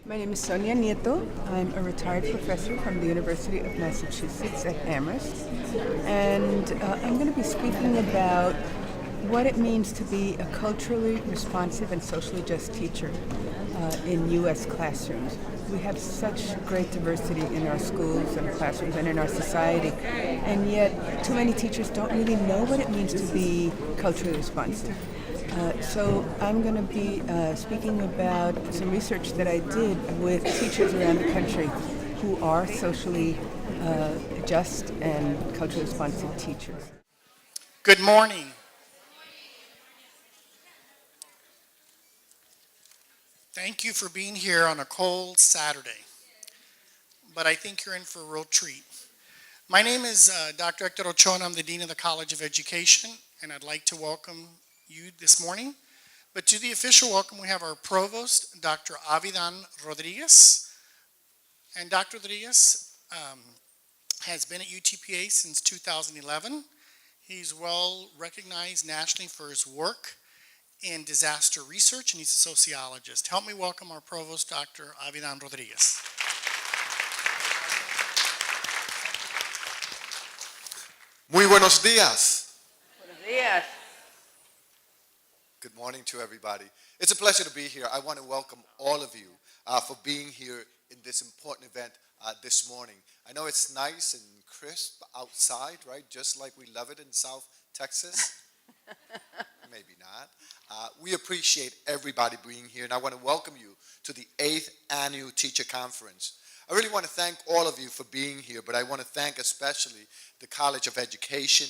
My name is Sonia Nieto. I'm a retired professor from the University of Massachusetts at Amherst. And I'm going to be speaking about what it means to be a culturally responsive and socially just teacher in U.S. classrooms. We have such great diversity in our schools and classrooms and in our society, and yet too many teachers don't really know what it means to be culturally responsive. So I'm going to be speaking about some research that I did with teachers around the country who are socially just and culturally responsive teachers. Good morning. Thank you for being here on a cold Saturday, but I think you're in for a real treat. My name is Dr. Hector Ochoa, and I'm the Dean of the College of Education, and I'd like to welcome you this morning. But to the official welcome, we have our Provost, Dr. Avidan Rodriguez. And Dr. Rodriguez has been at UTPA since 2011. He's well recognized nationally for his work in disaster research, and he's a sociologist. Help me welcome our Provost, Dr. Avidan Rodriguez. Muy buenos días. Buenos días. Good morning to everybody. It's a pleasure to be here. I want to welcome all of you for being here in this important event this morning. I know it's nice and crisp outside, right? Just like we love it in South Texas. Maybe not. We appreciate everybody being here, and I want to welcome you to the 8th Annual Teacher Conference. I really want to thank all of you for being here, but I want to thank especially the College of Education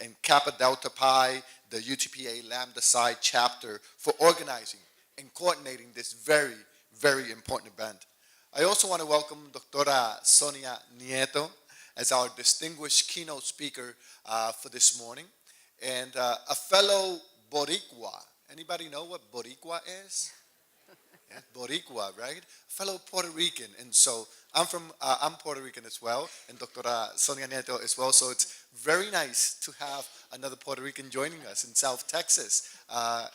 and Kappa Delta Pi, the UTPA Lambda Psi chapter, for organizing and coordinating this very, very important event. I also want to welcome Dr. Sonia Nieto as our distinguished keynote speaker for this morning, and a fellow Boricua. Anybody know what Boricua is? Yeah, Boricua, right? A fellow Puerto Rican, and so I'm Puerto Rican as well, and Dr. Sonia Nieto as well. So it's very nice to have another Puerto Rican joining us in South Texas,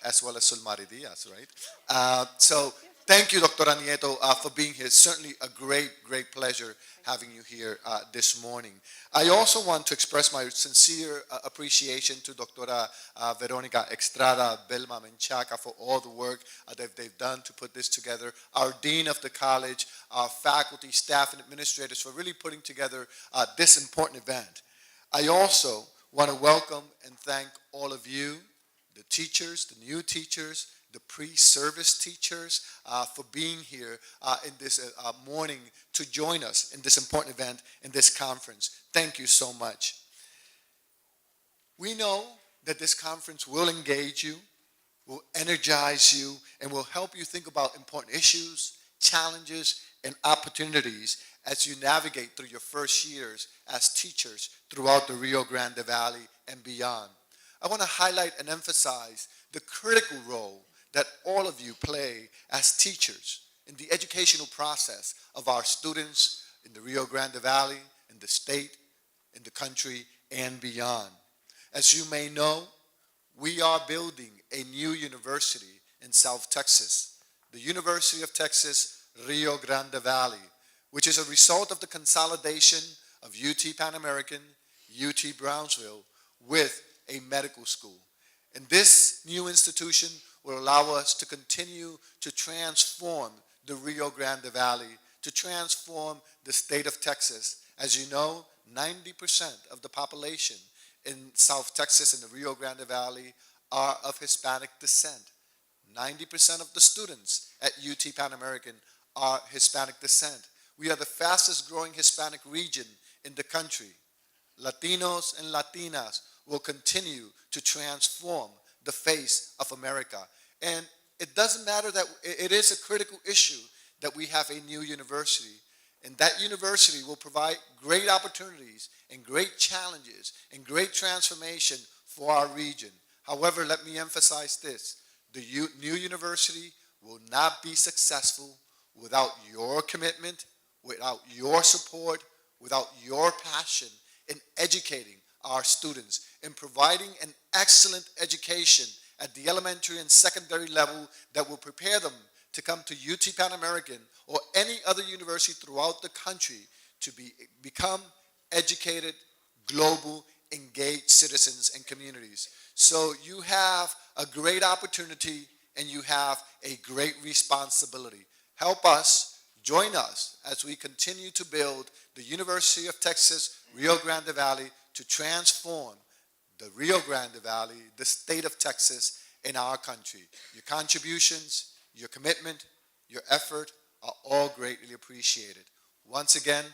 as well as Sulmari Diaz, right? So thank you, Dr. Nieto, for being here. It's certainly a great, great pleasure having you here this morning. I also want to express my sincere appreciation to Dr. Veronica Estrada Belma Menchaca for all the work that they've done to put this together, our Dean of the College, our faculty, staff, and administrators for really putting together this important event. I also want to welcome and thank all of you, the teachers, the new teachers, the pre-service teachers for being here in this morning to join us in this important event, in this conference. Thank you so much. We know that this conference will engage you, will energize you, and will help you think about important issues, challenges, and opportunities as you navigate through your first years as teachers throughout the Rio Grande Valley and beyond. I want to highlight and emphasize the critical role that all of you play as teachers in the educational process of our students in the Rio Grande Valley, in the state, in the country, and beyond. As you may know, we are building a new university in South Texas, the University of Texas, Rio Grande Valley, which is a result of the consolidation of UT Pan American, UT Brownsville, with a medical school. And this new institution will allow us to continue to transform the Rio Grande Valley, to transform the state of Texas. As you know, 90% of the population in South Texas and the Rio Grande Valley are of Hispanic descent. 90% of the students at UT Pan American are Hispanic descent. We are the fastest growing Hispanic region in the country. Latinos and Latinas will continue to transform the face of America. And it doesn't matter that it is a critical issue that we have a new university. And that university will provide great opportunities and great challenges and great transformation for our region. However, let me emphasize this. The new university will not be successful without your commitment, without your support, without your passion in educating our students, in providing an excellent education at the elementary and secondary level that will prepare them to come to UT Pan American or any other university throughout the country to become educated, global, engaged citizens and communities. So you have a great opportunity and you have a great responsibility. Help us, join us as we continue to build the University of Texas, Rio Grande Valley to transform the Rio Grande Valley, the state of Texas, in our country. Your contributions, your commitment, your effort are all greatly appreciated. Once again,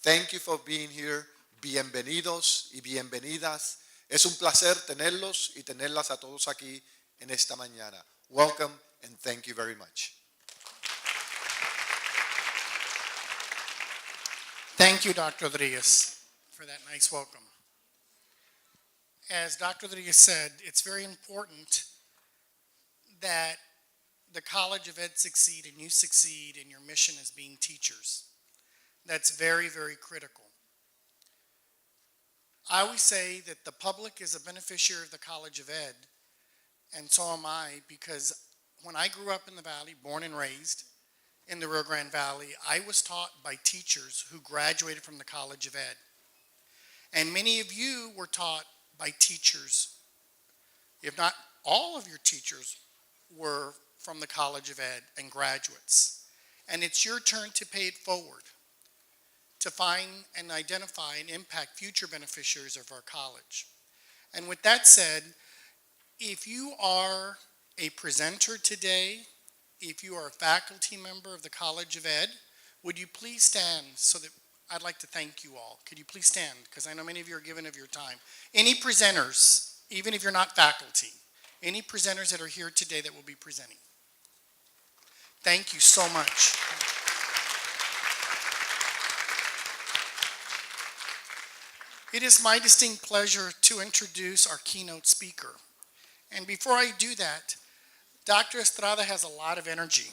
thank you for being here. Bienvenidos y bienvenidas. Es un placer tenerlos y tenerlas a todos aquí en esta mañana. Welcome and thank you very much. Thank you, Dr. Rodriguez, for that nice welcome. As Dr. Rodriguez said, it's very important that the College of Ed succeed and you succeed in your mission as being teachers. That's very, very critical. I always say that the public is a beneficiary of the College of Ed, and so am I, because when I grew up in the Valley, born and raised in the Rio Grande Valley, I was taught by teachers who graduated from the College of Ed. And many of you were taught by teachers, if not all of your teachers were from the College of Ed and graduates. And it's your turn to pay it forward, to find and identify and impact future beneficiaries of our college. And with that said, if you are a presenter today, if you are a faculty member of the College of Ed, would you please stand so that I'd like to thank you all. Could you please stand? Because I know many of you are giving of your time. Any presenters, even if you're not faculty, any presenters that are here today that will be presenting. Thank you so much. It is my distinct pleasure to introduce our keynote speaker. And before I do that, Dr. Estrada has a lot of energy.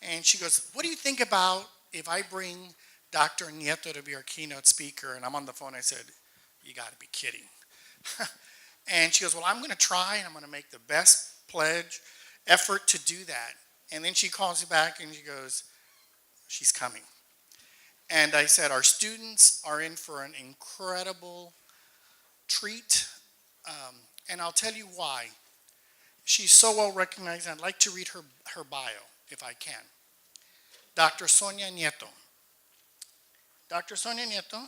And she goes, what do you think about if I bring Dr. Nieto to be our keynote speaker? And I'm on the phone, I said, you gotta be kidding. And she goes, well, I'm gonna try and I'm gonna make the best pledge, effort to do that. And then she calls me back and she goes, she's coming. And I said, our students are in for an incredible treat. And I'll tell you why. She's so well recognized, and I'd like to read her bio, if I can. Dr. Sonia Nieto. Dr. Sonia Nieto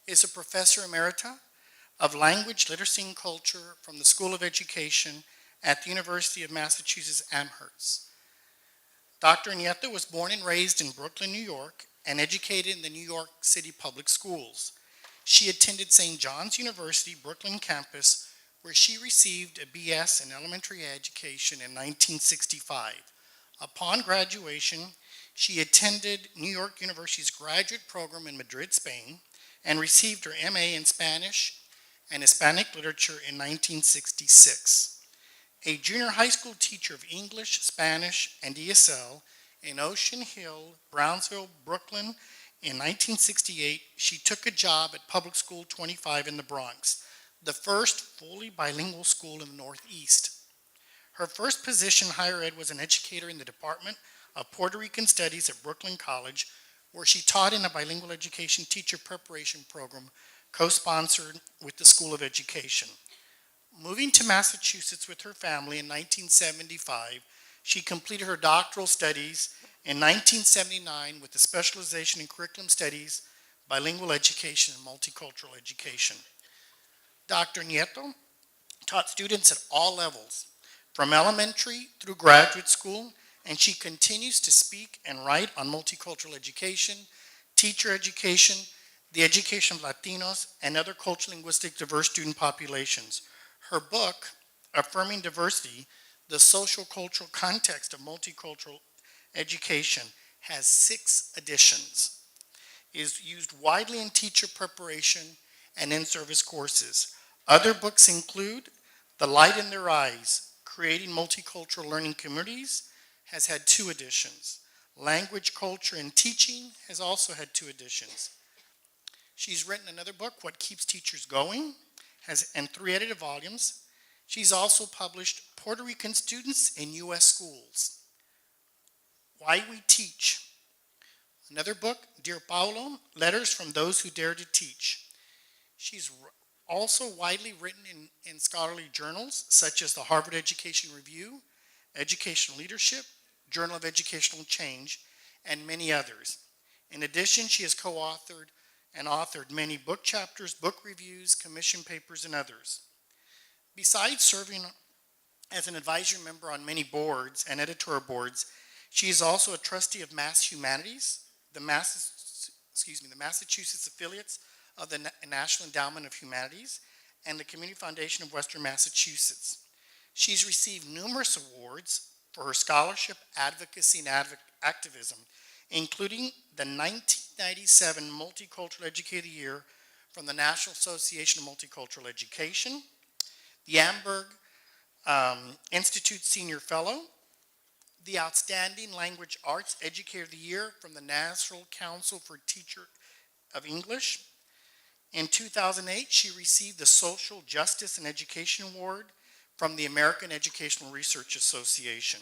is a professor emerita of language, literacy, and culture from the School of Education at the University of Massachusetts Amherst. Dr. Nieto was born and raised in Brooklyn, New York, and educated in the New York City Public Schools. She attended St. John's University, Brooklyn campus, where she received a BS in elementary education in 1965. Upon graduation, she attended New York University's graduate program in Madrid, Spain, and received her MA in Spanish and Hispanic literature in 1966. A junior high school teacher of English, Spanish, and ESL in Ocean Hill, Brownsville, Brooklyn, in 1968, she took a job at Public School 25 in the Bronx, the first fully bilingual school in the Northeast. Her first position in higher ed was an educator in the Department of Puerto Rican Studies at Brooklyn College, where she taught in a bilingual education teacher preparation program co-sponsored with the School of Education. Moving to Massachusetts with her family in 1975, she completed her doctoral studies in 1979 with a specialization in curriculum studies, bilingual education, and multicultural education. Dr. Nieto taught students at all levels, from elementary through graduate school, and she continues to speak and write on multicultural education, teacher education, the education of Latinos, and other culturally linguistic diverse student populations. Her book, Affirming Diversity, the Social Cultural Context of Multicultural Education, has 6 editions, is used widely in teacher preparation and in-service courses. Other books include The Light in Their Eyes, Creating Multicultural Learning Communities, has had 2 editions. Language, Culture, and Teaching has also had 2 editions. She's written another book, What Keeps Teachers Going, and 3 edited volumes. She's also published Puerto Rican Students in U.S. Schools. Why We Teach. Another book, Dear Paulo, Letters from Those Who Dare to Teach. She's also widely written in scholarly journals such as the Harvard Education Review, Educational Leadership, Journal of Educational Change, and many others. In addition, she has co-authored and authored many book chapters, book reviews, commission papers, and others. Besides serving as an advisory member on many boards and editorial boards, she is also a trustee of Mass Humanities, the Massachusetts affiliates of the National Endowment of Humanities, and the Community Foundation of Western Massachusetts. She's received numerous awards for her scholarship, advocacy, and activism, including the 1997 Multicultural Educator of the Year from the National Association of Multicultural Education, the Amberg Institute Senior Fellow, the Outstanding Language Arts Educator of the Year from the National Council for Teacher of English. In 2008, she received the Social Justice and Education Award from the American Educational Research Association.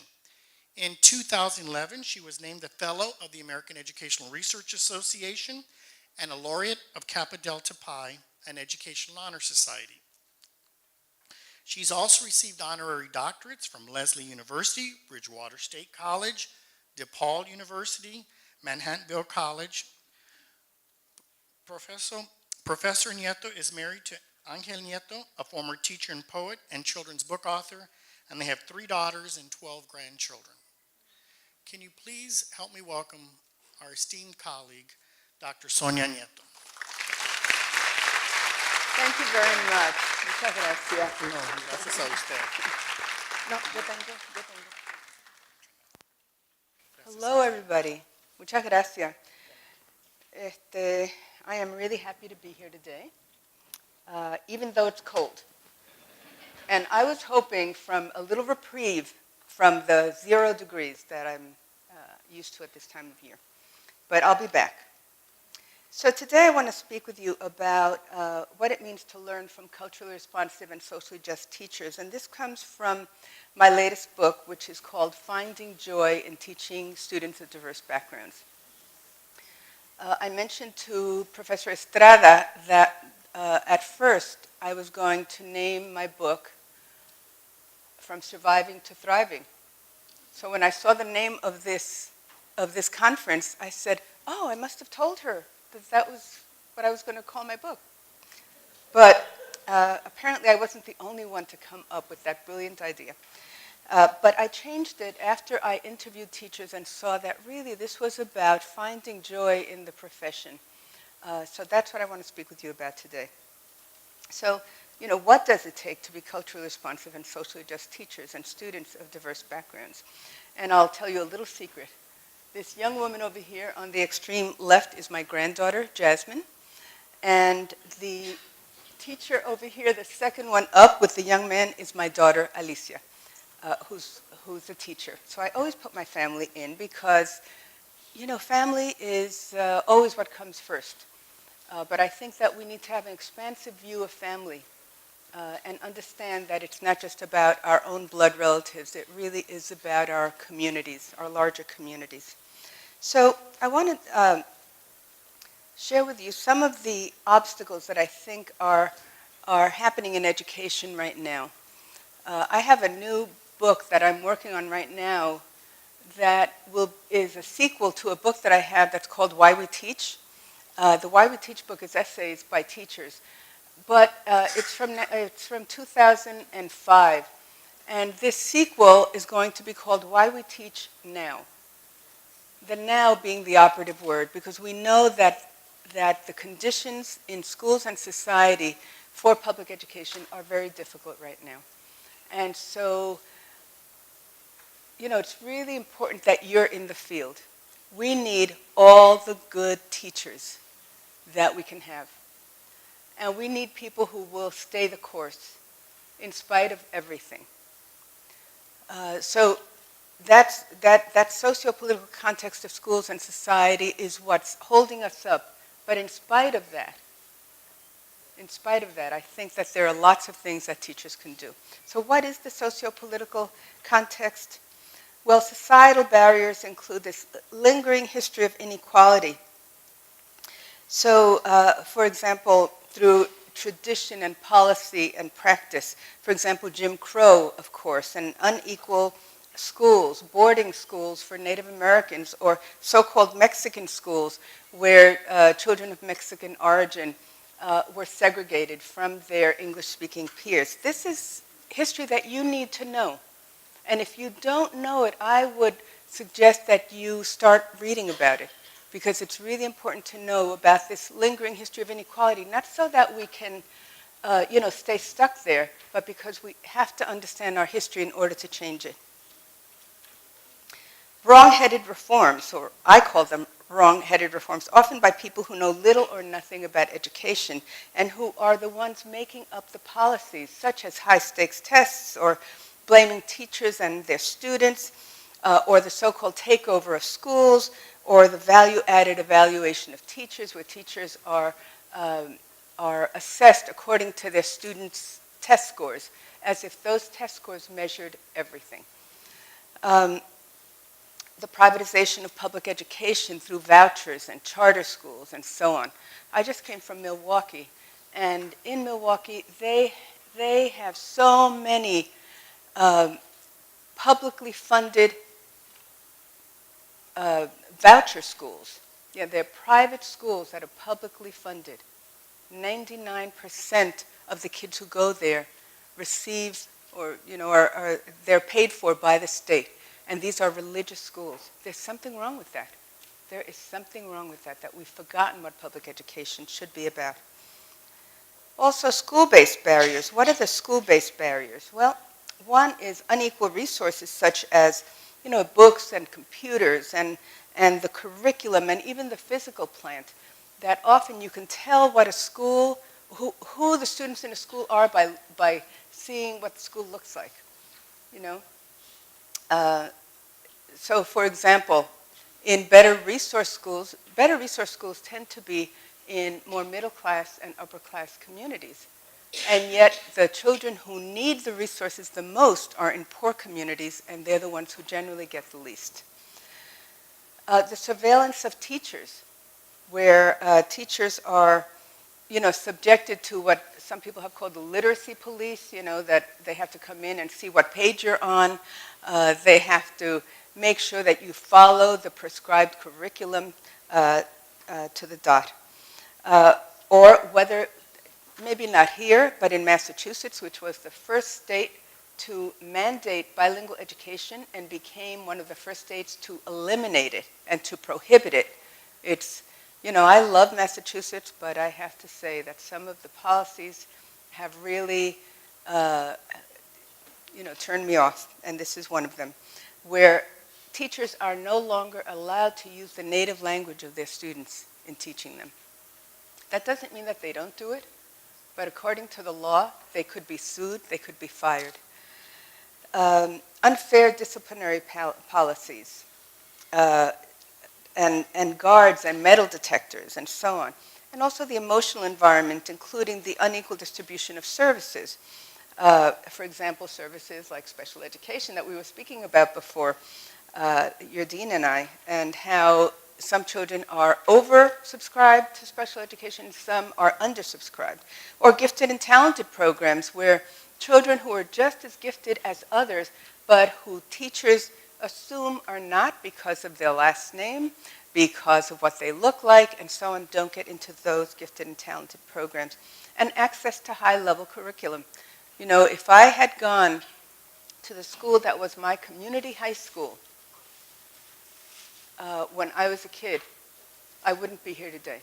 In 2011, she was named a Fellow of the American Educational Research Association and a Laureate of Kappa Delta Pi, an Educational Honor Society. She's also received honorary doctorates from Lesley University, Bridgewater State College, DePaul University, Manhattanville College. Professor Nieto is married to Angel Nieto, a former teacher and poet and children's book author, and they have 3 daughters and 12 grandchildren. Can you please help me welcome our esteemed colleague, Dr. Sonia Nieto. Thank you very much. Muchas gracias. No, gracias a usted. No, yo tengo. Hello, everybody. Muchas gracias. I am really happy to be here today, even though it's cold. And I was hoping from a little reprieve from the 0 degrees that I'm used to at this time of year. But I'll be back. So today I want to speak with you about what it means to learn from culturally responsive and socially just teachers. And this comes from my latest book, which is called Finding Joy in Teaching Students of Diverse Backgrounds. I mentioned to Professor Estrada that at first I was going to name my book From Surviving to Thriving. So when I saw the name of this conference, I said, oh, I must have told her that was what I was going to call my book. But apparently I wasn't the only one to come up with that brilliant idea. But I changed it after I interviewed teachers and saw that really this was about finding joy in the profession. So that's what I want to speak with you about today. So, what does it take to be culturally responsive and socially just teachers and students of diverse backgrounds? And I'll tell you a little secret. This young woman over here on the extreme left is my granddaughter, Jasmine. And the teacher over here, the second one up with the young man, is my daughter, Alicia, who's a teacher. So I always put my family in because, family is always what comes first. But I think that we need to have an expansive view of family and understand that it's not just about our own blood relatives. It really is about our communities, our larger communities. So I want to share with you some of the obstacles that I think are happening in education right now. I have a new book that I'm working on right now that is a sequel to a book that I have that's called Why We Teach. The Why We Teach book is essays by teachers, but it's from 2005, and this sequel is going to be called Why We Teach Now. The now being the operative word, because we know that the conditions in schools and society for public education are very difficult right now. And so, it's really important that you're in the field. We need all the good teachers that we can have. And we need people who will stay the course in spite of everything. So that socio-political context of schools and society is what's holding us up. But in spite of that, I think that there are lots of things that teachers can do. So what is the socio-political context? Well, societal barriers include this lingering history of inequality. So, for example, through tradition and policy and practice, for example, Jim Crow, of course, and unequal schools, boarding schools for Native Americans, or so-called Mexican schools, where children of Mexican origin were segregated from their English-speaking peers. This is history that you need to know. And if you don't know it, I would suggest that you start reading about it, because it's really important to know about this lingering history of inequality, not so that we can stay stuck there, but because we have to understand our history in order to change it. Wrong-headed reforms, or I call them wrong-headed reforms, often by people who know little or nothing about education and who are the ones making up the policies, such as high-stakes tests, or blaming teachers and their students, or the so-called takeover of schools, or the value-added evaluation of teachers, where teachers are assessed according to their students' test scores, as if those test scores measured everything. The privatization of public education through vouchers and charter schools and so on. I just came from Milwaukee, and in Milwaukee, they have so many publicly funded voucher schools. Yeah, they're private schools that are publicly funded. 99% of the kids who go there receive, or they're paid for by the state. And these are religious schools. There's something wrong with that. There is something wrong with that we've forgotten what public education should be about. Also, school-based barriers. What are the school-based barriers? Well, one is unequal resources such as, books and computers and the curriculum and even the physical plant, that often you can tell what a school, who the students in a school are by seeing what the school looks like, So, for example, in better resource schools tend to be in more middle class and upper class communities. And yet the children who need the resources the most are in poor communities, and they're the ones who generally get the least. The surveillance of teachers, where teachers are subjected to what some people have called the literacy police, that they have to come in and see what page you're on. They have to make sure that you follow the prescribed curriculum to the dot. Or whether, maybe not here, but in Massachusetts, which was the first state to mandate bilingual education and became one of the first states to eliminate it and to prohibit it. It's, I love Massachusetts, but I have to say that some of the policies have really, turned me off, and this is one of them, where teachers are no longer allowed to use the native language of their students in teaching them. That doesn't mean that they don't do it, but according to the law, they could be sued, they could be fired. Unfair disciplinary policies, and guards and metal detectors and so on. And also the emotional environment, including the unequal distribution of services. For example, services like special education that we were speaking about before, your dean and I, and how some children are oversubscribed to special education, some are undersubscribed. Or gifted and talented programs where children who are just as gifted as others, but who teachers assume are not because of their last name, because of what they look like, and so on, don't get into those gifted and talented programs. And access to high-level curriculum. If I had gone to the school that was my community high school when I was a kid, I wouldn't be here today.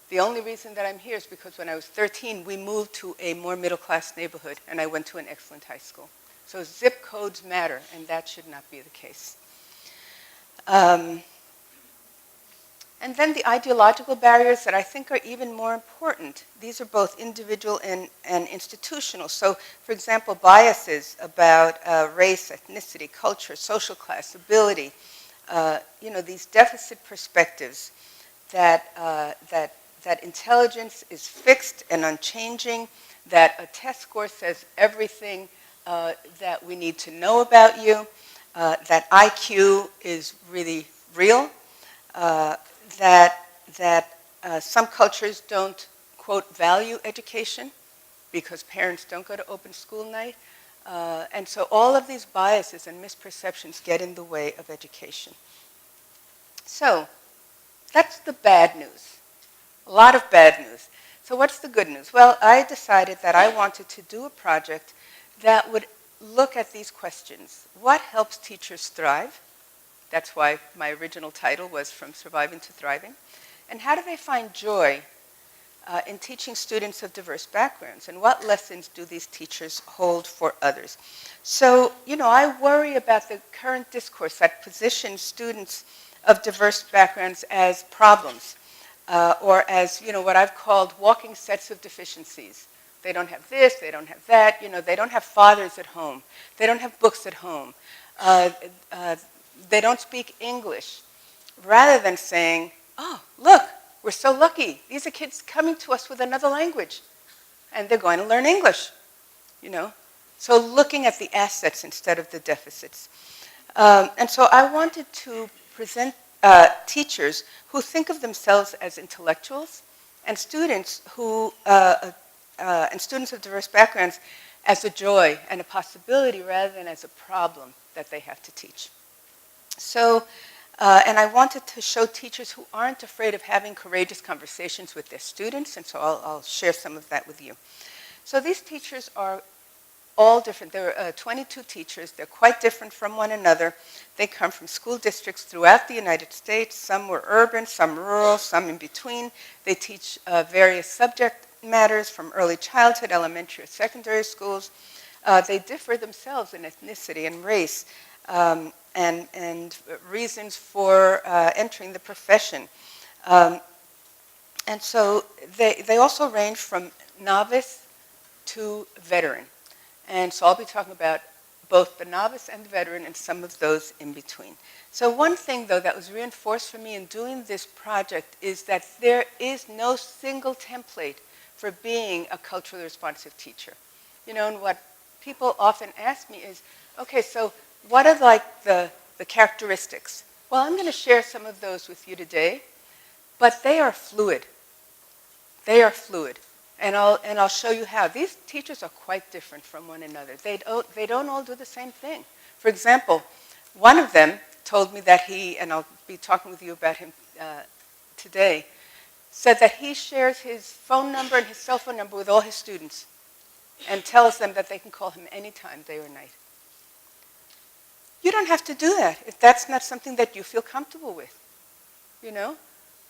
The only reason that I'm here is because when I was 13, we moved to a more middle-class neighborhood, and I went to an excellent high school. So zip codes matter, and that should not be the case. And then the ideological barriers that I think are even more important. These are both individual and institutional. So, for example, biases about race, ethnicity, culture, social class, ability, these deficit perspectives that intelligence is fixed and unchanging, that a test score says everything that we need to know about you, that IQ is really real, that some cultures don't, quote, value education because parents don't go to open school night. And so all of these biases and misperceptions get in the way of education. So that's the bad news. A lot of bad news. So what's the good news? Well, I decided that I wanted to do a project that would look at these questions. What helps teachers thrive? That's why my original title was From Surviving to Thriving. And how do they find joy in teaching students of diverse backgrounds? And what lessons do these teachers hold for others? So, I worry about the current discourse that positions students of diverse backgrounds as problems, or as, what I've called walking sets of deficiencies. They don't have this, they don't have that, they don't have fathers at home, they don't have books at home, they don't speak English, rather than saying, oh, look, we're so lucky. These are kids coming to us with another language, and they're going to learn English, So looking at the assets instead of the deficits. And so I wanted to present teachers who think of themselves as intellectuals, and students and students of diverse backgrounds as a joy and a possibility rather than as a problem that they have to teach. So, and I wanted to show teachers who aren't afraid of having courageous conversations with their students, and so I'll share some of that with you. So these teachers are all different. There are 22 teachers. They're quite different from one another. They come from school districts throughout the United States. Some were urban, some rural, some in between. They teach various subject matters from early childhood, elementary or secondary schools. They differ themselves in ethnicity and race and reasons for entering the profession. And so they also range from novice to veteran. And so I'll be talking about both the novice and the veteran and some of those in between. So one thing, though, that was reinforced for me in doing this project is that there is no single template for being a culturally responsive teacher. And what people often ask me is, okay, so what are like the characteristics? Well, I'm going to share some of those with you today, but they are fluid. They are fluid. And I'll show you how. These teachers are quite different from one another. They don't all do the same thing. For example, one of them told me that he, and I'll be talking with you about him today, said that he shares his phone number and his cell phone number with all his students and tells them that they can call him anytime, day or night. You don't have to do that if that's not something that you feel comfortable with.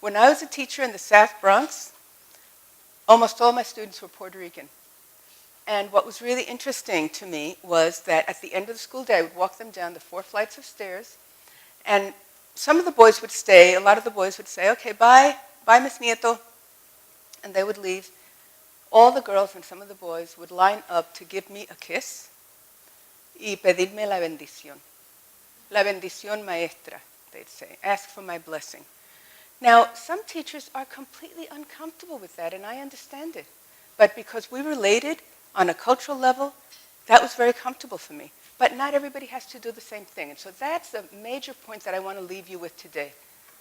When I was a teacher in the South Bronx, almost all my students were Puerto Rican. And what was really interesting to me was that at the end of the school day, I would walk them down the 4 flights of stairs, and some of the boys would stay, a lot of the boys would say, okay, bye, Miss Nieto, and they would leave. All the girls and some of the boys would line up to give me a kiss y pedirme la bendición. La bendición maestra, they'd say, ask for my blessing. Now, some teachers are completely uncomfortable with that, and I understand it. But because we related on a cultural level, that was very comfortable for me. But not everybody has to do the same thing. And so that's a major point that I want to leave you with today.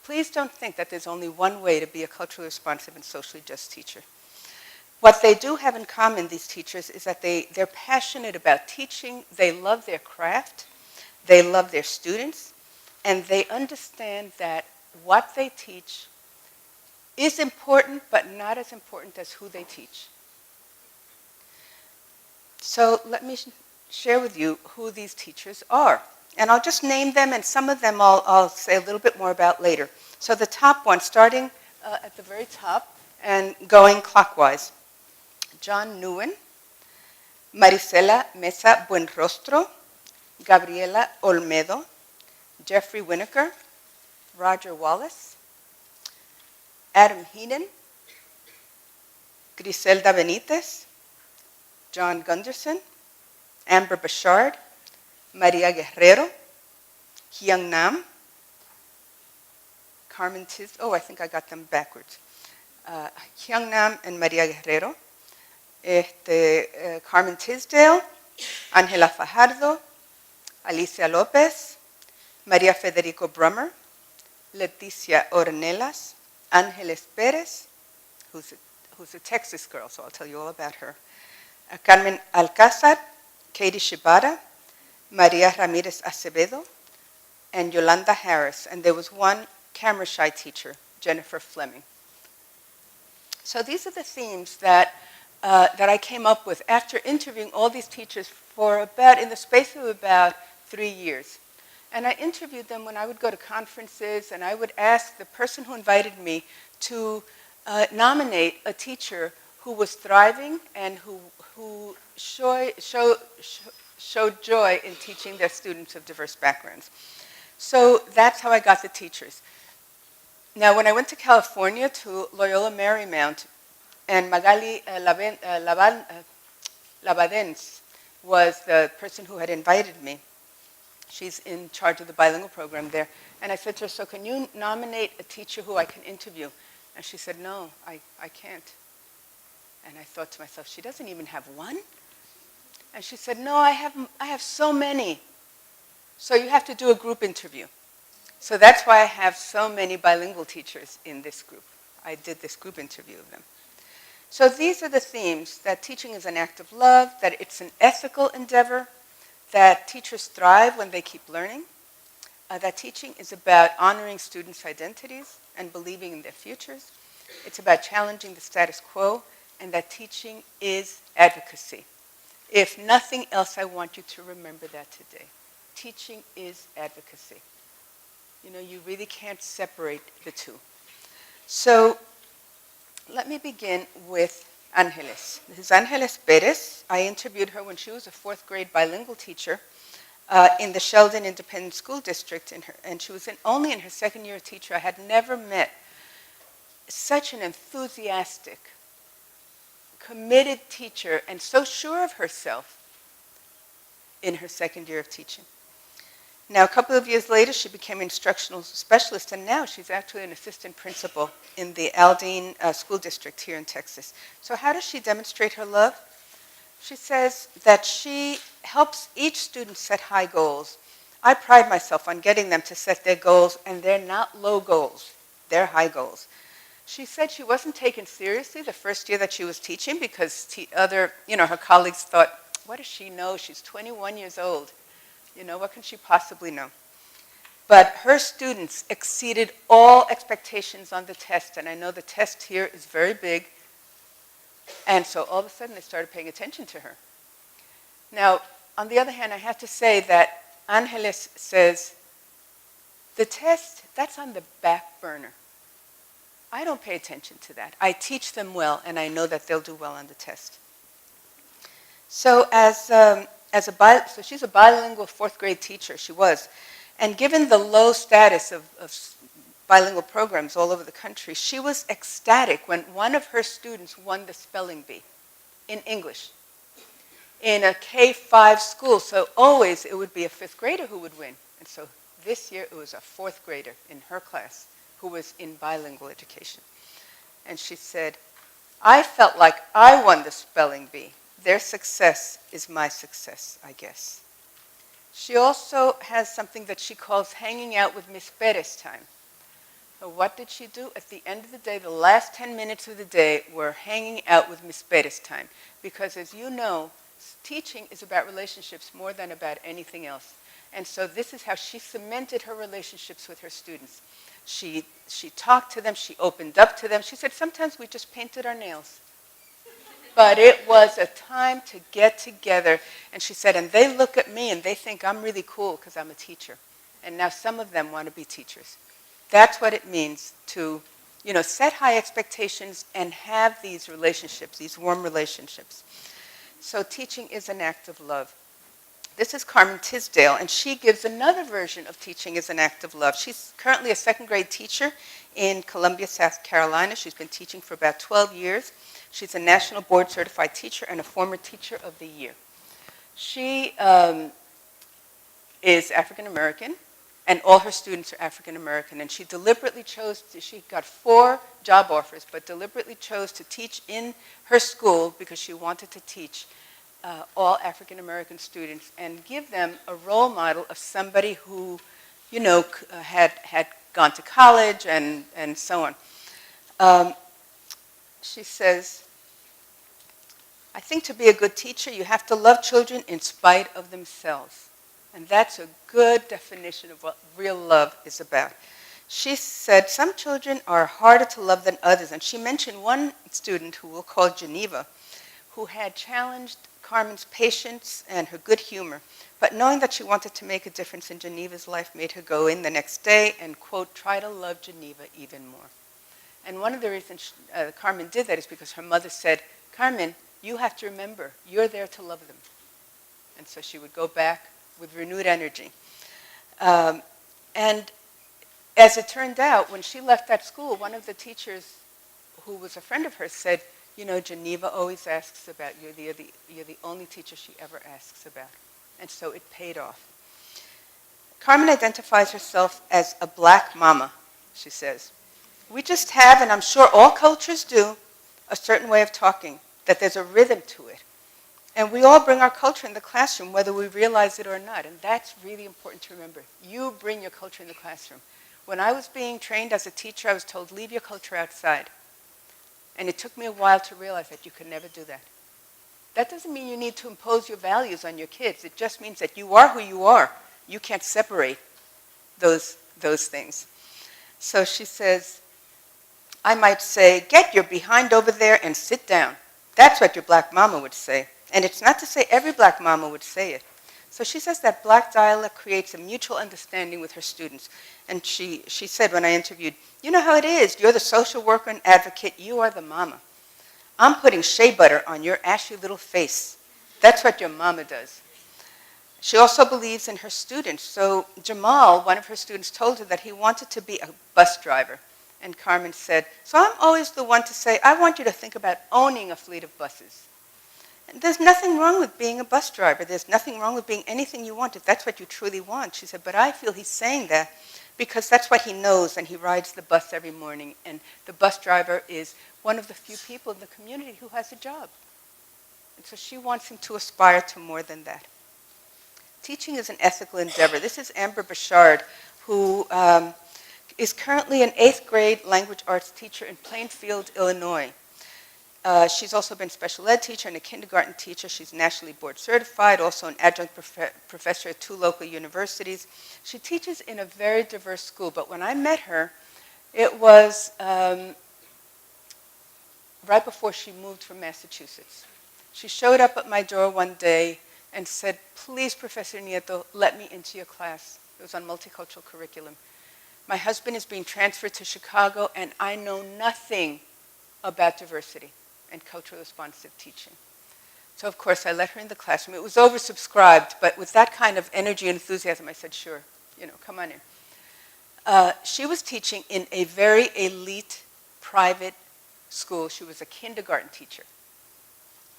Please don't think that there's only one way to be a culturally responsive and socially just teacher. What they do have in common, these teachers, is that they're passionate about teaching, they love their craft, they love their students, and they understand that what they teach is important, but not as important as who they teach. So let me share with you who these teachers are. And I'll just name them, and some of them I'll say a little bit more about later. So the top one, starting at the very top and going clockwise. John Nguyen, Marisela Mesa Buenrostro, Gabriela Olmedo, Jeffrey Winokur, Roger Wallace, Adam Heenan, Griselda Benitez, John Gunderson, Amber Bashard, Maria Guerrero, Hyung Nam, Carmen Tisdale, I think I got them backwards. Hyung Nam and Maria Guerrero, Carmen Tisdale, Angela Fajardo, Alicia Lopez, Maria Federico Brummer, Leticia Ornelas, Angeles Perez, who's a Texas girl, so I'll tell you all about her, Carmen Alcázar, Katie Shibata, Maria Ramirez Acevedo, and Yolanda Harris. And there was one camera shy teacher, Jennifer Fleming. So these are the themes that I came up with after interviewing all these teachers for in the space of about 3 years. And I interviewed them when I would go to conferences, and I would ask the person who invited me to nominate a teacher who was thriving and who showed joy in teaching their students of diverse backgrounds. So that's how I got the teachers. Now, when I went to California to Loyola Marymount, and Magali Labadens was the person who had invited me. She's in charge of the bilingual program there. And I said to her, so can you nominate a teacher who I can interview? And she said, no, I can't. And I thought to myself, she doesn't even have one? And she said, no, I have so many. So you have to do a group interview. So that's why I have so many bilingual teachers in this group. I did this group interview of them. So these are the themes: that teaching is an act of love, that it's an ethical endeavor, that teachers thrive when they keep learning, that teaching is about honoring students' identities and believing in their futures. It's about challenging the status quo, and that teaching is advocacy. If nothing else, I want you to remember that today. Teaching is advocacy. You know, you really can't separate the two. So let me begin with Angeles. This is Angeles Perez. I interviewed her when she was a 4th grade bilingual teacher in the Sheldon Independent School District, and she was only in her 2nd year teacher. I had never met such an enthusiastic, committed teacher, and so sure of herself in her 2nd year of teaching. Now, a couple of years later, she became an instructional specialist, and now she's actually an assistant principal in the Aldine School District here in Texas. So how does she demonstrate her love? She says that she helps each student set high goals. I pride myself on getting them to set their goals, and they're not low goals. They're high goals. She said she wasn't taken seriously the first year that she was teaching because her colleagues thought, what does she know? She's 21 years old. You know, what can she possibly know? But her students exceeded all expectations on the test, and I know the test here is very big, and so all of a sudden they started paying attention to her. Now, on the other hand, I have to say that Angeles says, the test, that's on the back burner. I don't pay attention to that. I teach them well, and I know that they'll do well on the test. So so she's a bilingual 4th grade teacher, she was. And given the low status of bilingual programs all over the country, she was ecstatic when one of her students won the spelling bee in English in a K-5 school. So always it would be a 5th grader who would win. And so this year it was a 4th grader in her class who was in bilingual education. And she said, I felt like I won the spelling bee. Their success is my success, I guess. She also has something that she calls hanging out with Miss Perez time. So what did she do? At the end of the day, the last 10 minutes of the day were hanging out with Miss Perez time. Because as you know, teaching is about relationships more than about anything else. And so this is how she cemented her relationships with her students. She talked to them, she opened up to them. She said, sometimes we just painted our nails. But it was a time to get together. And she said, and they look at me and they think I'm really cool because I'm a teacher. And now some of them want to be teachers. That's what it means to, set high expectations and have these relationships, these warm relationships. So teaching is an act of love. This is Carmen Tisdale, and she gives another version of teaching as an act of love. She's currently a 2nd grade teacher in Columbia, South Carolina. She's been teaching for about 12 years. She's a National Board Certified Teacher and a former Teacher of the Year. She is African American, and all her students are African American. And she deliberately she got 4 job offers, but deliberately chose to teach in her school because she wanted to teach all African American students and give them a role model of somebody who, you know, had gone to college and so on. She says, I think to be a good teacher, you have to love children in spite of themselves. And that's a good definition of what real love is about. She said some children are harder to love than others. And she mentioned one student who we'll call Geneva, who had challenged Carmen's patience and her good humor. But knowing that she wanted to make a difference in Geneva's life made her go in the next day and, quote, try to love Geneva even more. And one of the reasons Carmen did that is because her mother said, Carmen, you have to remember, you're there to love them. And so she would go back with renewed energy. And as it turned out, when she left that school, one of the teachers who was a friend of hers said, you know, Geneva always asks about you. You're the only teacher she ever asks about. And so it paid off. Carmen identifies herself as a black mama, she says. We just have, and I'm sure all cultures do, a certain way of talking, that there's a rhythm to it. And we all bring our culture in the classroom, whether we realize it or not. And that's really important to remember. You bring your culture in the classroom. When I was being trained as a teacher, I was told, leave your culture outside. And it took me a while to realize that you could never do that. That doesn't mean you need to impose your values on your kids. It just means that you are who you are. You can't separate those things. So she says, I might say, get your behind over there and sit down. That's what your black mama would say. And it's not to say every black mama would say it. So she says that black dialect creates a mutual understanding with her students. And she said when I interviewed, you know how it is. You're the social worker and advocate. You are the mama. I'm putting shea butter on your ashy little face. That's what your mama does. She also believes in her students. So Jamal, one of her students, told her that he wanted to be a bus driver. And Carmen said, so I'm always the one to say, I want you to think about owning a fleet of buses. And there's nothing wrong with being a bus driver. There's nothing wrong with being anything you want if that's what you truly want. She said, but I feel he's saying that because that's what he knows, and he rides the bus every morning. And the bus driver is one of the few people in the community who has a job. And so she wants him to aspire to more than that. Teaching is an ethical endeavor. This is Amber Bouchard, who is currently an 8th grade language arts teacher in Plainfield, Illinois. She's also been special ed teacher and a kindergarten teacher. She's nationally board certified, also an adjunct professor at 2 local universities. She teaches in a very diverse school, but when I met her, it was right before she moved from Massachusetts. She showed up at my door one day and said, please, Professor Nieto, let me into your class. It was on multicultural curriculum. My husband is being transferred to Chicago, and I know nothing about diversity and culturally responsive teaching. So, of course, I let her in the classroom. It was oversubscribed, but with that kind of energy and enthusiasm, I said, sure, come on in. She was teaching in a very elite private school. She was a kindergarten teacher,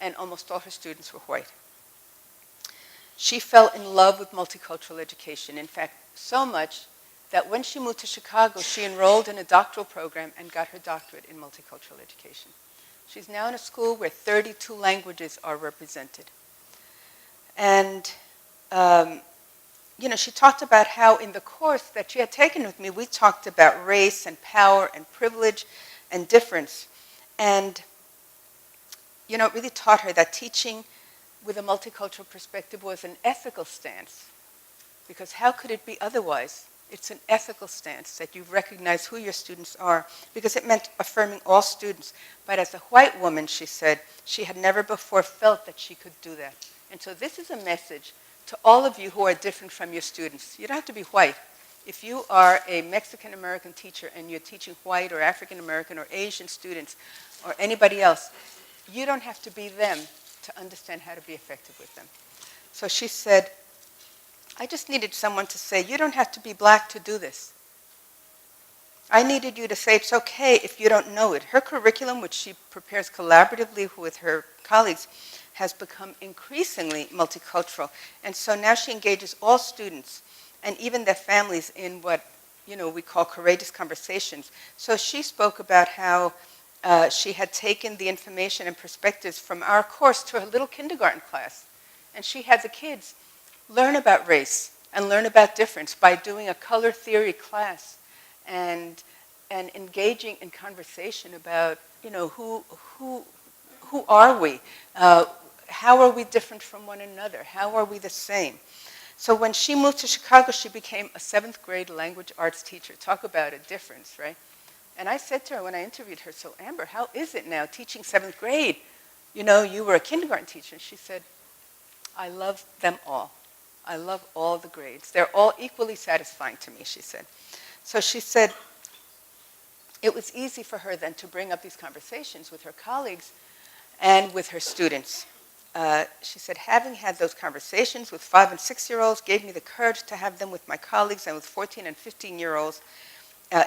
and almost all her students were white. She fell in love with multicultural education. In fact, so much that when she moved to Chicago, she enrolled in a doctoral program and got her doctorate in multicultural education. She's now in a school where 32 languages are represented. And, she talked about how in the course that she had taken with me, we talked about race and power and privilege and difference. And, it really taught her that teaching with a multicultural perspective was an ethical stance. Because how could it be otherwise? It's an ethical stance that you recognize who your students are, because it meant affirming all students. But as a white woman, she said, she had never before felt that she could do that. And so this is a message to all of you who are different from your students. You don't have to be white. If you are a Mexican-American teacher and you're teaching white or African-American or Asian students or anybody else, you don't have to be them to understand how to be effective with them. So she said, I just needed someone to say, you don't have to be black to do this. I needed you to say it's okay if you don't know it. Her curriculum, which she prepares collaboratively with her colleagues, has become increasingly multicultural. And so now she engages all students and even their families in what we call courageous conversations. So she spoke about how she had taken the information and perspectives from our course to her little kindergarten class. And she had the kids learn about race and learn about difference by doing a color theory class and engaging in conversation about, who are we? How are we different from one another? How are we the same? So when she moved to Chicago, she became a 7th grade language arts teacher. Talk about a difference, right? And I said to her when I interviewed her, so Amber, how is it now teaching 7th grade? You were a kindergarten teacher. And she said, I love them all. I love all the grades. They're all equally satisfying to me, she said. So she said it was easy for her then to bring up these conversations with her colleagues and with her students. She said, having had those conversations with 5- and 6-year-olds gave me the courage to have them with my colleagues and with 14- and 15-year-olds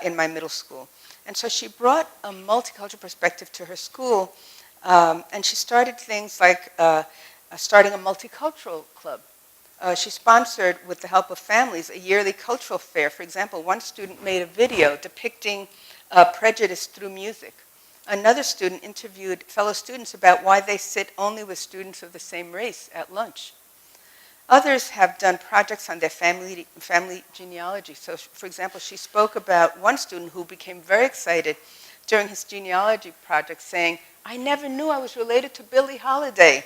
in my middle school. And so she brought a multicultural perspective to her school, and she started things like starting a multicultural club. She sponsored, with the help of families, a yearly cultural fair. For example, one student made a video depicting prejudice through music. Another student interviewed fellow students about why they sit only with students of the same race at lunch. Others have done projects on their family genealogy. So, for example, she spoke about one student who became very excited during his genealogy project, saying, I never knew I was related to Billie Holiday.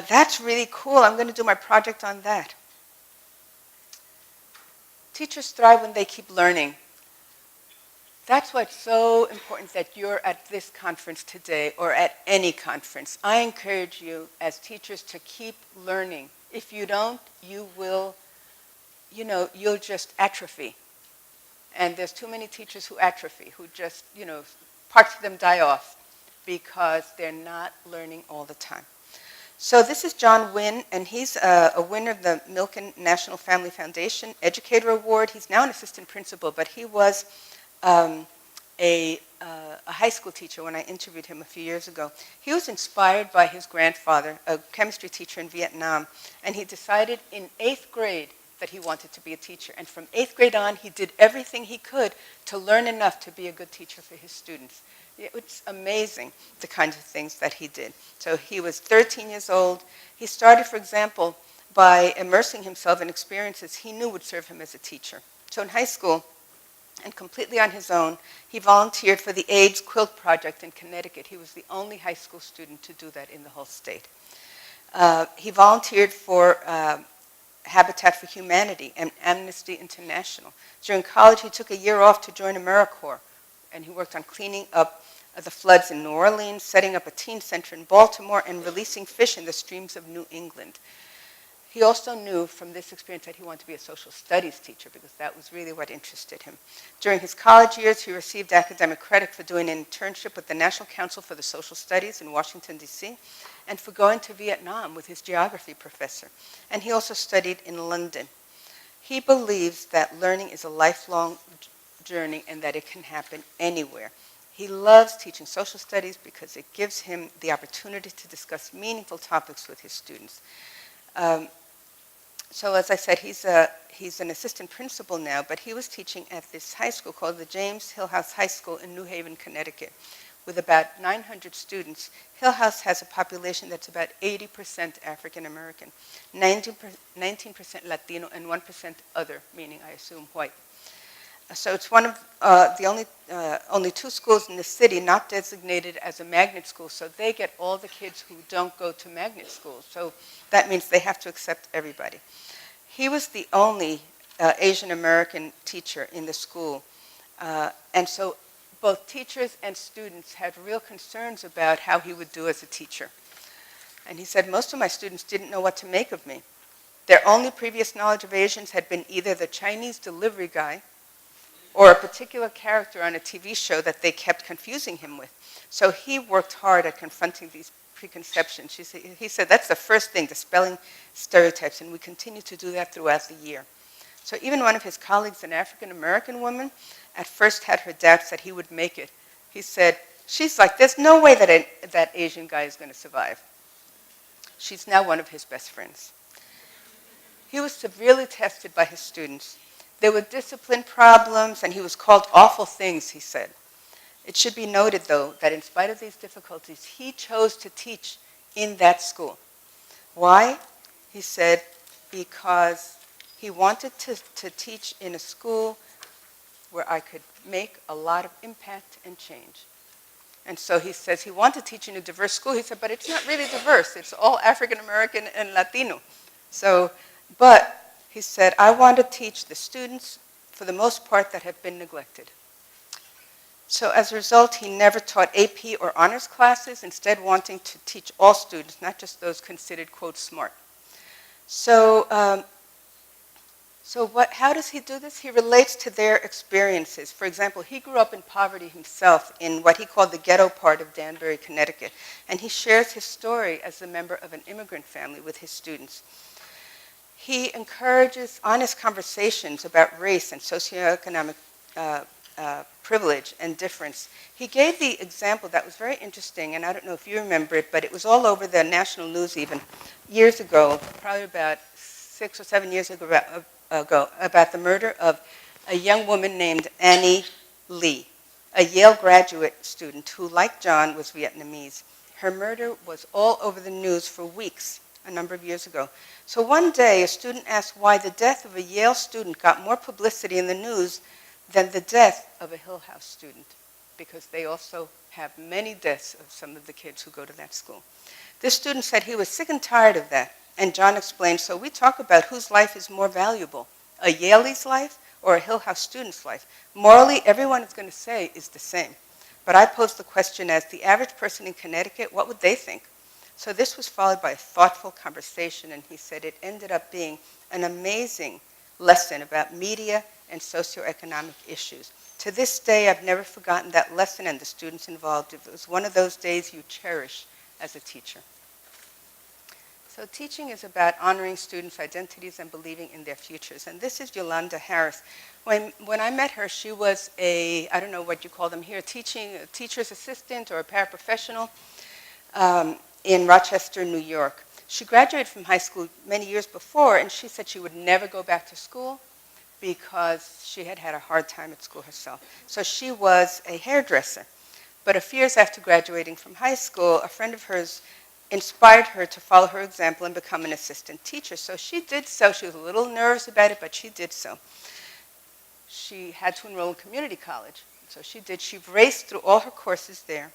That's really cool. I'm going to do my project on that. Teachers thrive when they keep learning. That's what's so important that you're at this conference today or at any conference. I encourage you as teachers to keep learning. If you don't, you'll just atrophy. And there's too many teachers who atrophy, who just, parts of them die off because they're not learning all the time. So this is John Wynn, and he's a winner of the Milken National Family Foundation Educator Award. He's now an assistant principal, but he was a high school teacher when I interviewed him a few years ago. He was inspired by his grandfather, a chemistry teacher in Vietnam, and he decided in 8th grade that he wanted to be a teacher. And from 8th grade on, he did everything he could to learn enough to be a good teacher for his students. It's amazing the kinds of things that he did. So he was 13 years old. He started, for example, by immersing himself in experiences he knew would serve him as a teacher. So in high school, and completely on his own, he volunteered for the AIDS Quilt Project in Connecticut. He was the only high school student to do that in the whole state. He volunteered for Habitat for Humanity and Amnesty International. During college, he took a year off to join AmeriCorps, and he worked on cleaning up the floods in New Orleans, setting up a teen center in Baltimore, and releasing fish in the streams of New England. He also knew from this experience that he wanted to be a social studies teacher because that was really what interested him. During his college years, he received academic credit for doing an internship with the National Council for the Social Studies in Washington, D.C., and for going to Vietnam with his geography professor. And he also studied in London. He believes that learning is a lifelong journey and that it can happen anywhere. He loves teaching social studies because it gives him the opportunity to discuss meaningful topics with his students. So as I said, he's an assistant principal now, but he was teaching at this high school called the James Hillhouse High School in New Haven, Connecticut, with about 900 students. Hillhouse has a population that's about 80% African American, 19% Latino, and 1% other, meaning I assume white. So it's one of the only 2 schools in the city not designated as a magnet school, so they get all the kids who don't go to magnet schools. So that means they have to accept everybody. He was the only Asian American teacher in the school, and so both teachers and students had real concerns about how he would do as a teacher. And he said, most of my students didn't know what to make of me. Their only previous knowledge of Asians had been either the Chinese delivery guy or a particular character on a TV show that they kept confusing him with. So he worked hard at confronting these preconceptions. He said that's the first thing, dispelling stereotypes, and we continue to do that throughout the year. So even one of his colleagues, an African-American woman, at first had her doubts that he would make it. He said, she's like, there's no way that that Asian guy is going to survive. She's now one of his best friends. He was severely tested by his students. There were discipline problems, and he was called awful things, he said. It should be noted, though, that in spite of these difficulties, he chose to teach in that school. Why? He said, because he wanted to teach in a school where I could make a lot of impact and change. And so he says he wanted to teach in a diverse school. He said, but it's not really diverse. It's all African American and Latino. So, but he said, I want to teach the students, for the most part, that have been neglected. So as a result, he never taught AP or honors classes, instead wanting to teach all students, not just those considered, quote, smart. So, how does he do this? He relates to their experiences. For example, he grew up in poverty himself in what he called the ghetto part of Danbury, Connecticut. And he shares his story as a member of an immigrant family with his students. He encourages honest conversations about race and socioeconomic privilege and difference. He gave the example that was very interesting, and I don't know if you remember it, but it was all over the national news even years ago, probably about 6 or 7 years ago, about the murder of a young woman named Annie Lee, a Yale graduate student who, like John, was Vietnamese. Her murder was all over the news for weeks a number of years ago. So one day, a student asked why the death of a Yale student got more publicity in the news than the death of a Hill House student, because they also have many deaths of some of the kids who go to that school. This student said he was sick and tired of that. And John explained, so we talk about whose life is more valuable, a Yaley's life or a Hill House student's life. Morally, everyone is going to say is the same. But I posed the question as the average person in Connecticut, what would they think? So this was followed by a thoughtful conversation, and he said it ended up being an amazing lesson about media and socioeconomic issues. To this day, I've never forgotten that lesson and the students involved. It was one of those days you cherish as a teacher. So teaching is about honoring students' identities and believing in their futures. And this is Yolanda Harris. When I met her, she was a, I don't know what you call them here, a teacher's assistant or a paraprofessional in Rochester, New York. She graduated from high school many years before, and she said she would never go back to school because she had had a hard time at school herself. So she was a hairdresser. But a few years after graduating from high school, a friend of hers inspired her to follow her example and become an assistant teacher. So she did so. She was a little nervous about it, but she did so. She had to enroll in community college. So she did. She raced through all her courses there.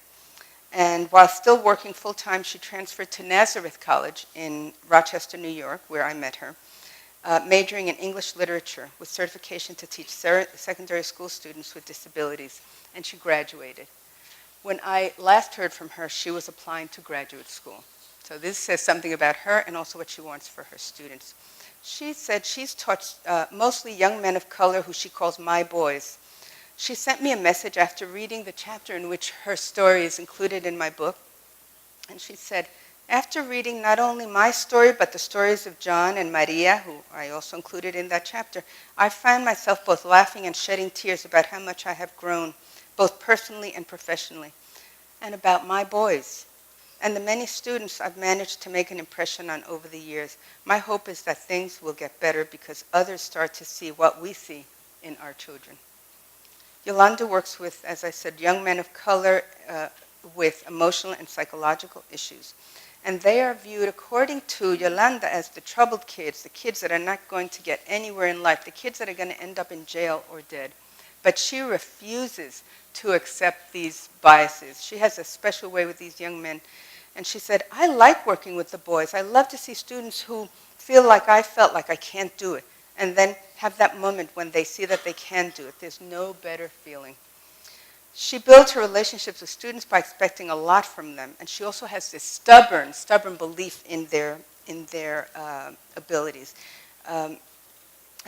And while still working full-time, she transferred to Nazareth College in Rochester, New York, where I met her, majoring in English literature with certification to teach secondary school students with disabilities. And she graduated. When I last heard from her, she was applying to graduate school. So this says something about her and also what she wants for her students. She said she's taught mostly young men of color who she calls my boys. She sent me a message after reading the chapter in which her story is included in my book. And she said, after reading not only my story, but the stories of John and Maria, who I also included in that chapter, I find myself both laughing and shedding tears about how much I have grown, both personally and professionally, and about my boys and the many students I've managed to make an impression on over the years. My hope is that things will get better because others start to see what we see in our children. Yolanda works with, as I said, young men of color with emotional and psychological issues. And they are viewed, according to Yolanda, as the troubled kids, the kids that are not going to get anywhere in life, the kids that are going to end up in jail or dead. But she refuses to accept these biases. She has a special way with these young men. And she said, I like working with the boys. I love to see students who feel like I felt like I can't do it, and then have that moment when they see that they can do it. There's no better feeling. She builds her relationships with students by expecting a lot from them. And she also has this stubborn belief in their abilities. And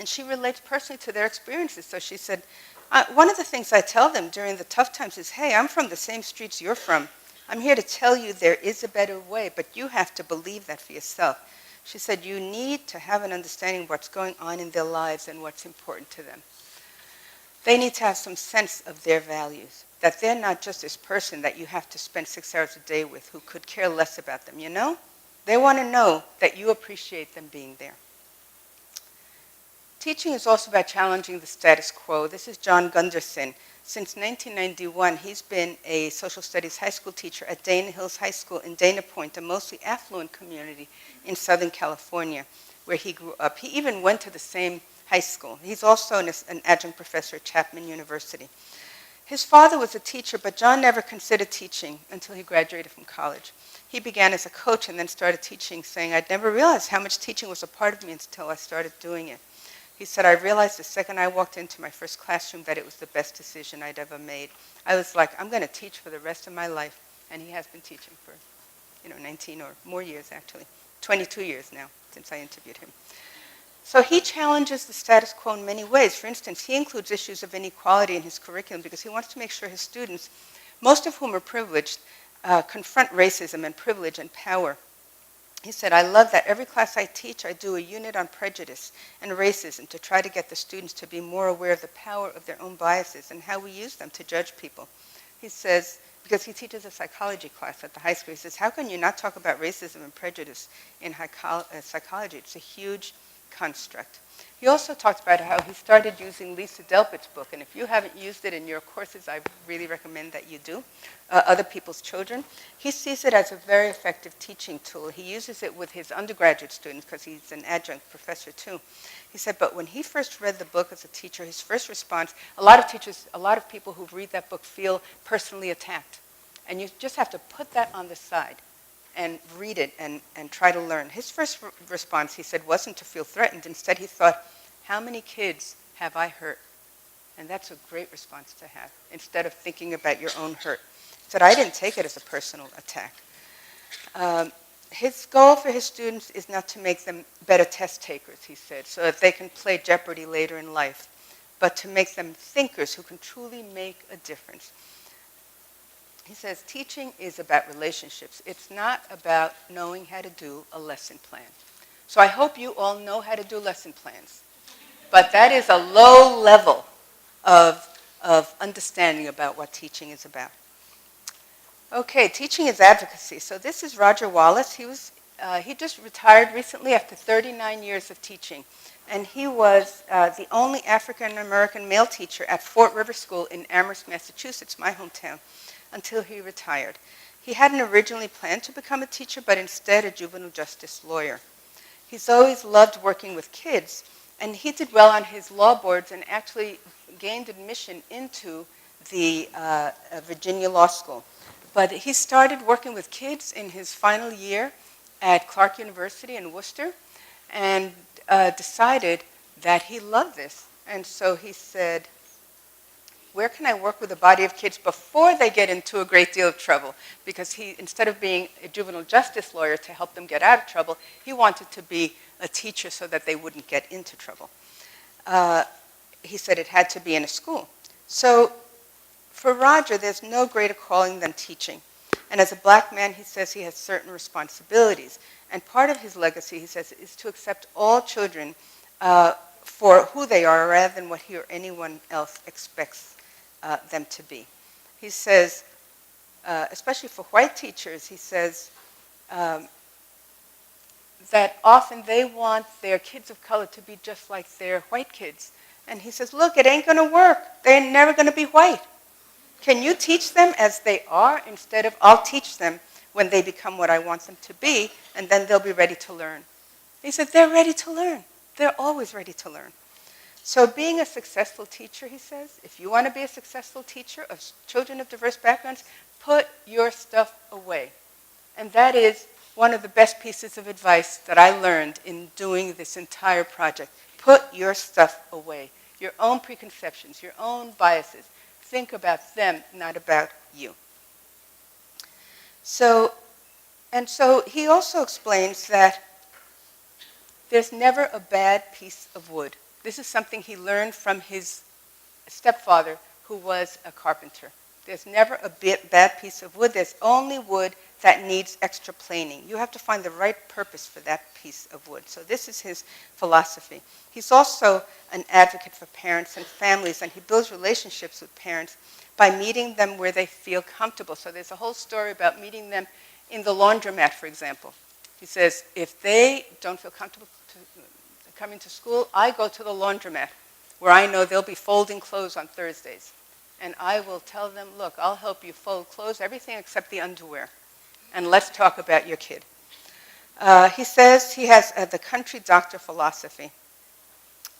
she relates personally to their experiences. So she said, one of the things I tell them during the tough times is, hey, I'm from the same streets you're from. I'm here to tell you there is a better way, but you have to believe that for yourself. She said, you need to have an understanding of what's going on in their lives and what's important to them. They need to have some sense of their values, that they're not just this person that you have to spend 6 hours a day with who could care less about them, you know? They want to know that you appreciate them being there. Teaching is also about challenging the status quo. This is John Gunderson Since 1991, he's been a social studies high school teacher at Dana Hills High School in Dana Point, a mostly affluent community in Southern California, where he grew up. He even went to the same high school. He's also an adjunct professor at Chapman University. His father was a teacher, but John never considered teaching until he graduated from college. He began as a coach and then started teaching, saying, "I'd never realized how much teaching was a part of me until I started doing it." He said, "I realized the second I walked into my first classroom that it was the best decision I'd ever made. I was like, I'm going to teach for the rest of my life." And he has been teaching for, 19 or more years, actually. 22 years now since I interviewed him. So he challenges the status quo in many ways. For instance, he includes issues of inequality in his curriculum because he wants to make sure his students, most of whom are privileged, confront racism and privilege and power. He said, "I love that every class I teach, I do a unit on prejudice and racism to try to get the students to be more aware of the power of their own biases and how we use them to judge people." He says, because he teaches a psychology class at the high school, he says, "How can you not talk about racism and prejudice in psychology? It's a huge construct." He also talked about how he started using Lisa Delpit's book, and if you haven't used it in your courses, I really recommend that you do, Other People's Children. He sees it as a very effective teaching tool. He uses it with his undergraduate students because he's an adjunct professor too. He said, but when he first read the book as a teacher, his first response, a lot of people who read that book feel personally attacked. And you just have to put that on the side and read it and try to learn. His first response, he said, wasn't to feel threatened. Instead, he thought, how many kids have I hurt? And that's a great response to have, instead of thinking about your own hurt. He said, I didn't take it as a personal attack. His goal for his students is not to make them better test takers, he said, so that they can play Jeopardy later in life, but to make them thinkers who can truly make a difference. He says, teaching is about relationships. It's not about knowing how to do a lesson plan. So I hope you all know how to do lesson plans. But that is a low level of understanding about what teaching is about. Okay, teaching is advocacy. So this is Roger Wallace. He just retired recently after 39 years of teaching. And he was the only African-American male teacher at Fort River School in Amherst, Massachusetts, my hometown, until he retired. He hadn't originally planned to become a teacher, but instead a juvenile justice lawyer. He's always loved working with kids, and he did well on his law boards and actually gained admission into the Virginia Law School. But he started working with kids in his final year at Clark University in Worcester and decided that he loved this. And so he said, where can I work with a body of kids before they get into a great deal of trouble? Because he, instead of being a juvenile justice lawyer to help them get out of trouble, he wanted to be a teacher so that they wouldn't get into trouble. He said it had to be in a school. So for Roger, there's no greater calling than teaching. And as a black man, he says he has certain responsibilities. And part of his legacy, he says, is to accept all children for who they are rather than what he or anyone else expects them to be. He says, especially for white teachers, he says that often they want their kids of color to be just like their white kids. And he says, look, it ain't going to work. They're never going to be white. Can you teach them as they are instead of I'll teach them when they become what I want them to be, and then they'll be ready to learn. He said, they're ready to learn. They're always ready to learn. So being a successful teacher, he says, if you want to be a successful teacher of children of diverse backgrounds, put your stuff away. And that is one of the best pieces of advice that I learned in doing this entire project. Put your stuff away. Your own preconceptions, your own biases. Think about them, not about you. So he also explains that there's never a bad piece of wood. This is something he learned from his stepfather, who was a carpenter. There's never a bad piece of wood. There's only wood that needs extra planing. You have to find the right purpose for that piece of wood. So this is his philosophy. He's also an advocate for parents and families, and he builds relationships with parents by meeting them where they feel comfortable. So there's a whole story about meeting them in the laundromat, for example. He says, if they don't feel comfortable coming to school, I go to the laundromat, where I know they'll be folding clothes on Thursdays. and I will tell them, look, I'll help you fold clothes, everything except the underwear, and let's talk about your kid. He says he has the country doctor philosophy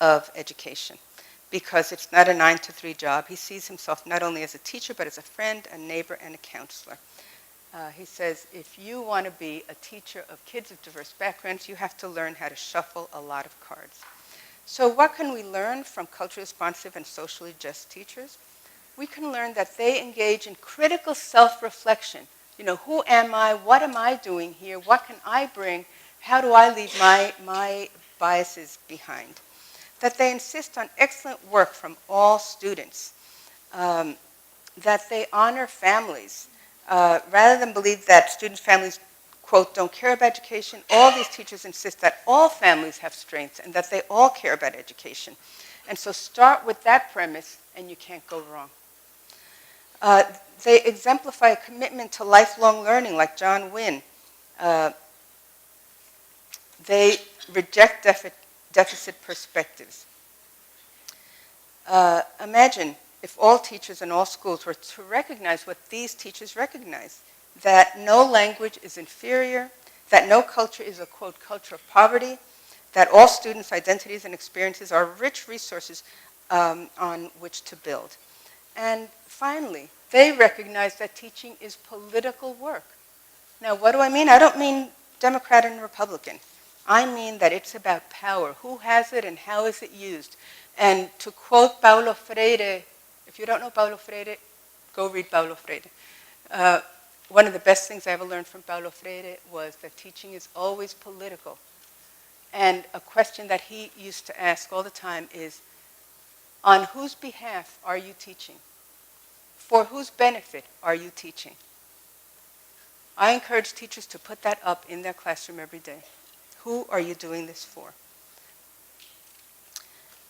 of education because it's not a 9-to-3 job. He sees himself not only as a teacher, but as a friend, a neighbor, and a counselor. He says, if you want to be a teacher of kids of diverse backgrounds, you have to learn how to shuffle a lot of cards. So what can we learn from culturally responsive and socially just teachers? We can learn that they engage in critical self-reflection. You know, who am I? What am I doing here? What can I bring? How do I leave my biases behind? That they insist on excellent work from all students. That they honor families. Rather than believe that students' families, quote, don't care about education, all these teachers insist that all families have strengths and that they all care about education. And so start with that premise and you can't go wrong. They exemplify a commitment to lifelong learning like John Wynne. They reject deficit perspectives. Imagine if all teachers in all schools were to recognize what these teachers recognize, that no language is inferior, that no culture is a, quote, culture of poverty, that all students' identities and experiences are rich resources on which to build. And finally, they recognize that teaching is political work. Now, what do I mean? I don't mean Democrat and Republican. I mean that it's about power. Who has it and how is it used? And to quote Paulo Freire, if you don't know Paulo Freire, go read Paulo Freire. One of the best things I ever learned from Paulo Freire was that teaching is always political. And a question that he used to ask all the time is, on whose behalf are you teaching? For whose benefit are you teaching? I encourage teachers to put that up in their classroom every day. Who are you doing this for?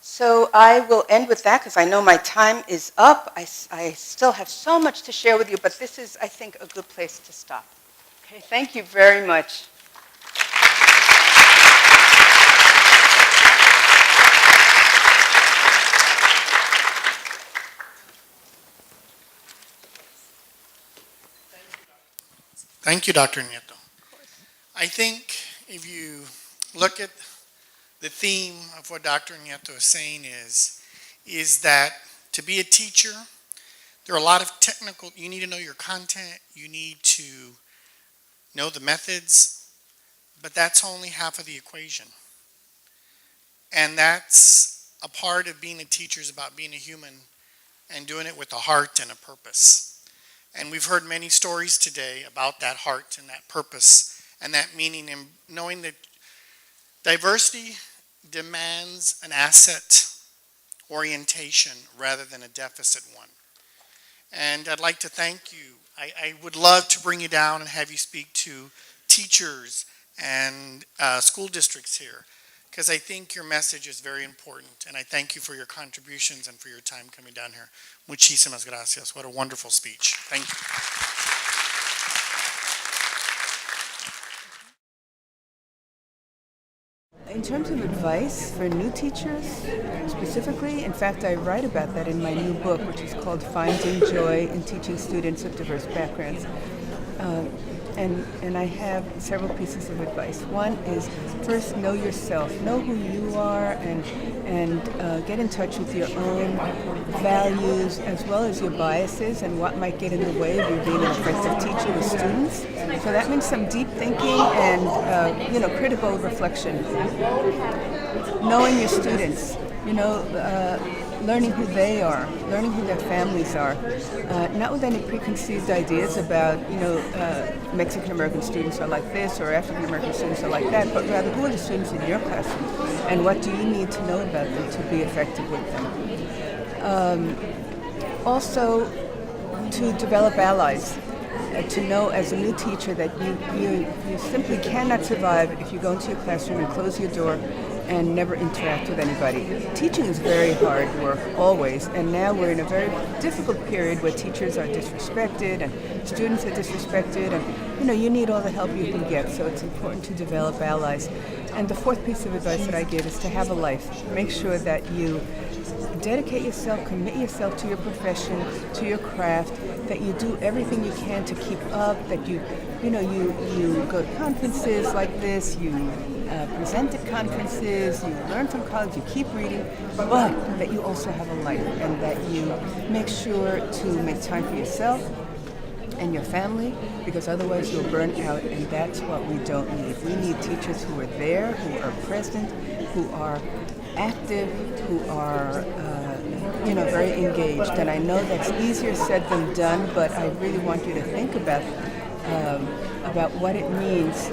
So I will end with that because I know my time is up. I still have so much to share with you, but this is, I think, a good place to stop. Okay, thank you very much. Thank you, Dr. Nieto. I think if you look at the theme of what Dr. Nieto is saying is that to be a teacher, there are a lot of technical, you need to know your content, you need to know the methods, but that's only half of the equation. And that's a part of being a teacher is about being a human and doing it with a heart and a purpose. And we've heard many stories today about that heart and that purpose and that meaning, and knowing that diversity demands an asset orientation rather than a deficit one. And I'd like to thank you. I would love to bring you down and have you speak to teachers and school districts here, because I think your message is very important, and I thank you for your contributions and for your time coming down here. Muchísimas gracias. What a wonderful speech. Thank you. In terms of advice for new teachers, specifically, in fact, I write about that in my new book, which is called Finding Joy in Teaching Students of Diverse Backgrounds. And I have several pieces of advice. One is, first, know yourself. Know who you are and get in touch with your own values as well as your biases and what might get in the way of you being an effective teacher with students. So that means some deep thinking and critical reflection. Knowing your students, learning who they are, learning who their families are, not with any preconceived ideas about, Mexican American students are like this or African American students are like that, but rather who are the students in your classroom and what do you need to know about them to be effective with them. Also, to develop allies. To know as a new teacher that you simply cannot survive if you go into your classroom and close your door and never interact with anybody. Teaching is very hard work, always, and now we're in a very difficult period where teachers are disrespected and students are disrespected, and you need all the help you can get, so it's important to develop allies. And the fourth piece of advice that I give is to have a life. Make sure that you dedicate yourself, commit yourself to your profession, to your craft, that you do everything you can to keep up, that you go to conferences like this, you present at conferences, you learn from colleagues, you keep reading, but that you also have a life, and that you make sure to make time for yourself and your family, because otherwise you'll burn out, and that's what we don't need. We need teachers who are there, who are present, who are active, who are very engaged. And I know that's easier said than done, but I really want you to think about what it means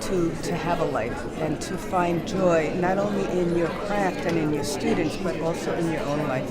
to have a life and to find joy not only in your craft and in your students, but also in your own life.